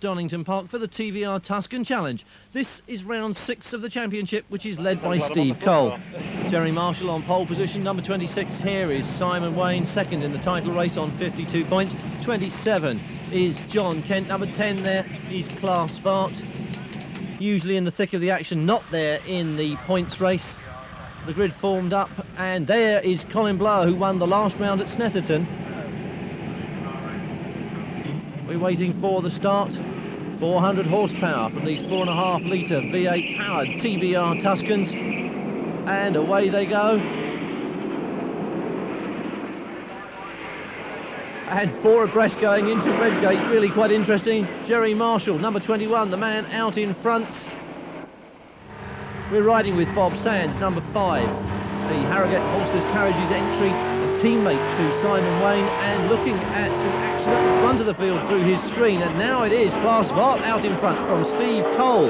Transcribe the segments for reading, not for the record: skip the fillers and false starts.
Donington Park for the TVR Tuscan Challenge. This is round 6 of the championship, which is led by Steve Cole. Jerry Marshall on pole position. Number 26 here is Simon Wayne, second in the title race on 52 points. 27 is John Kent. Number 10 there is Klaas Vaart, usually in the thick of the action, not there in the points race. The grid formed up, and there is Colin Blower, who won the last round at Snetterton. We're waiting for the start. 400 horsepower from these 4.5 litre V8 powered TVR Tuscans, and away they go. And 4 abreast going into Redgate, really quite interesting. Jerry Marshall, number 21, the man out in front. We're riding with Bob Sands, number 5. The Harrogate Horses Carriages entry, a teammate to Simon Wayne, and looking at the action at the front of the field through his screen. And now it is Klaas Vaart out in front from Steve Cole,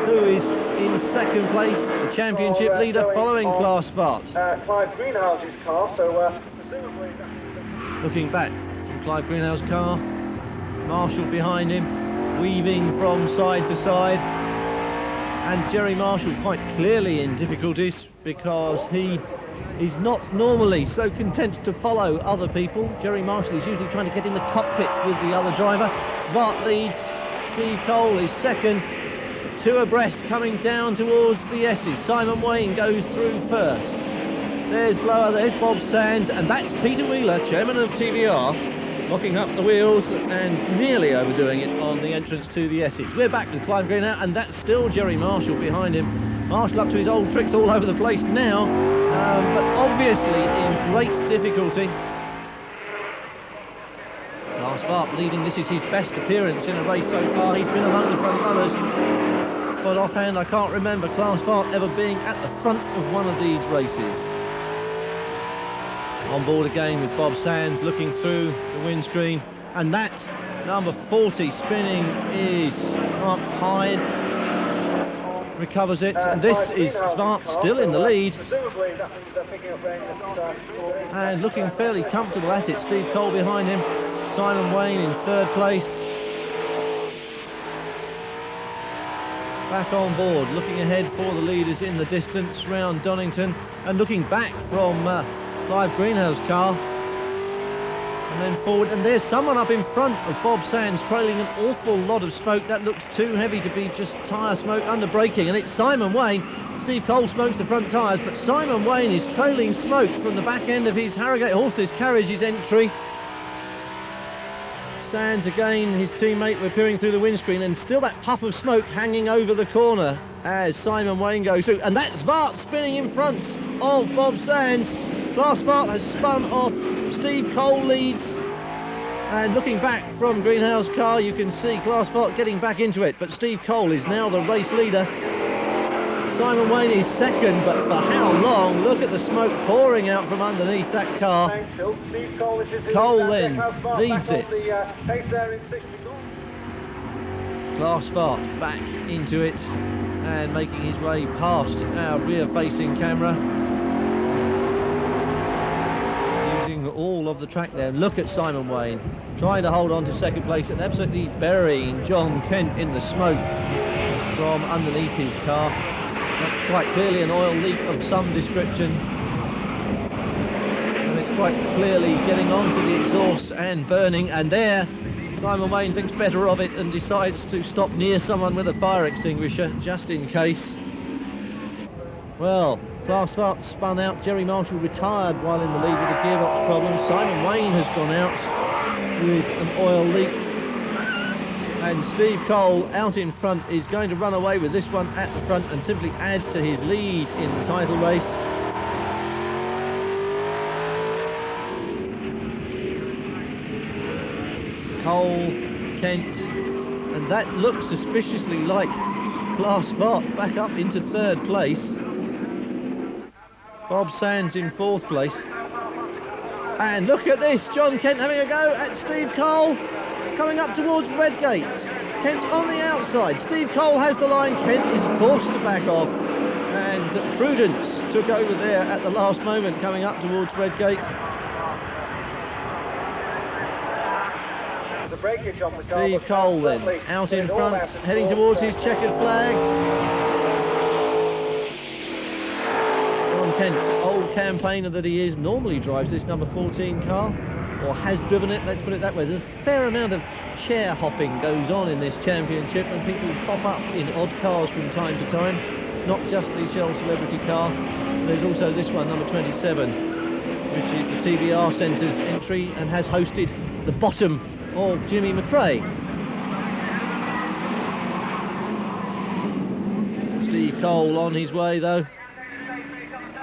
who is in second place, the championship leader following Klaas Vaart. Clive Greenhouse's car, so presumably... Looking back from Clive Greenhouse's car, Marshall behind him, weaving from side to side. And Jerry Marshall quite clearly in difficulties, because he is not normally so content to follow other people. Jerry Marshall is usually trying to get in the cockpit with the other driver. Vaart leads, Steve Cole is second. 2 abreast coming down towards the S's. Simon Wayne goes through first. There's Blower, there's Bob Sands, and that's Peter Wheeler, chairman of TVR, locking up the wheels and nearly overdoing it on the entrance to the S's. We're back with Clive Greenhouse, and that's still Jerry Marshall behind him. Marshall up to his old tricks all over the place now, but obviously in great difficulty. Klaas Vaart leading. This is his best appearance in a race so far. He's been among the front runners, but offhand I can't remember Klaas Vaart ever being at the front of one of these races. On board again with Bob Sands looking through the windscreen, and that number 40 spinning is Mark Hyde. Recovers it, and this is Vaart still in the lead, and looking fairly comfortable at it. Steve Cole behind him, Simon Wayne in third place. Back on board, looking ahead for the leaders in the distance round Donington, and looking back from Clive Greenhouse's car, and then forward, and there's someone up in front of Bob Sands trailing an awful lot of smoke. That looks too heavy to be just tyre smoke under braking, and it's Simon Wayne. Steve Cole smokes the front tyres, but Simon Wayne is trailing smoke from the back end of his Harrogate Horses Carriages entry. Sands again, his teammate, were peering through the windscreen, and still that puff of smoke hanging over the corner as Simon Wayne goes through, and that's Vaart spinning in front of Bob Sands. Klaas Vaart has spun off. Steve Cole leads, and looking back from Greenhouse's car, you can see Klaas Vaart getting back into it, but Steve Cole is now the race leader. Simon Wayne is second, but for how long? Look at the smoke pouring out from underneath that car. Cole then leads it. Klaas Vaart back into it and making his way past our rear-facing camera. All of the track there. Look at Simon Wayne trying to hold on to second place and absolutely burying John Kent in the smoke from underneath his car. That's quite clearly an oil leak of some description, and it's quite clearly getting onto the exhaust and burning, and there Simon Wayne thinks better of it and decides to stop near someone with a fire extinguisher just in case. Well, Klaas Vaart spun out. Jerry Marshall retired while in the lead with a gearbox problem. Simon Wayne has gone out with an oil leak. And Steve Cole out in front is going to run away with this one at the front and simply add to his lead in the title race. Cole, Kent, and that looks suspiciously like Klaas Vaart back up into third place. Bob Sands in fourth place. And look at this, John Kent having a go at Steve Cole, coming up towards Redgate. Kent's on the outside. Steve Cole has the line. Kent is forced to back off, and Prudence took over there at the last moment, coming up towards Redgate. breakage on the car. Steve but Cole then, certainly out in did all front, that to heading support, towards his checkered flag. John Kent, old campaigner that he is, normally drives this number 14 car, or has driven it, let's put it that way. There's a fair amount of chair hopping goes on in this championship, and people pop up in odd cars from time to time. Not just the Shell Celebrity car, there's also this one, number 27, which is the TVR Centre's entry and has hosted the bottom of Jimmy McRae. Steve Cole on his way though,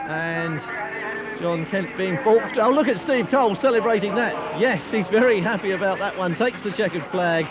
and John Kent being balked. Oh, look at Steve Cole celebrating that. Yes, he's very happy about that one. Takes the checkered flag.